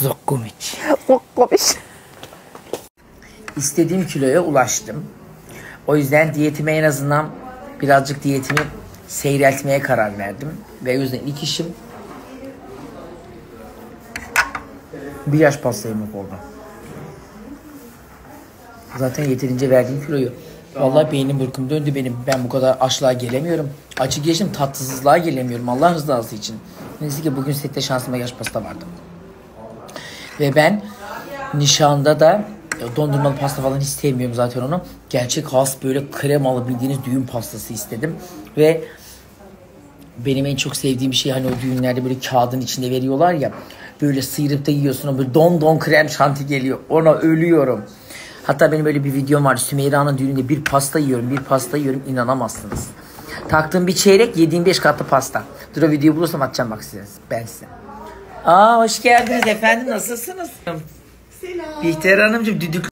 Zokkoviç. Zokkoviç. İstediğim kiloya ulaştım. O yüzden diyetime en azından birazcık diyetimi seyreltmeye karar verdim. Ve o yüzden ilk işim bir yaş pasta yemek oldu. Zaten yeterince verdiğim kiloyu. Vallahi beynim burkum döndü benim. Ben bu kadar açlığa gelemiyorum. Açı geçtim, tatsızlığa gelemiyorum Allah rızası için. Neyse ki bugün sette şansıma yaş pasta vardı. Ve ben nişanda da dondurmalı pasta falan hiç sevmiyorum zaten onu. Gerçek has böyle kremalı bildiğiniz düğün pastası istedim. Ve benim en çok sevdiğim şey hani o düğünlerde böyle kağıdın içinde veriyorlar ya. Böyle sıyırıp da yiyorsun o böyle don krem şanti geliyor. Ona ölüyorum. Hatta benim böyle bir videom var. Sümeyra'nın düğününde bir pasta yiyorum inanamazsınız. Taktığım bir çeyrek, yediğim 5 katlı pasta. Dur o videoyu bulursam atacağım bak size. Ben size. Hoş geldiniz efendim, nasılsınız? Selam. Bihter Hanımcığım düdük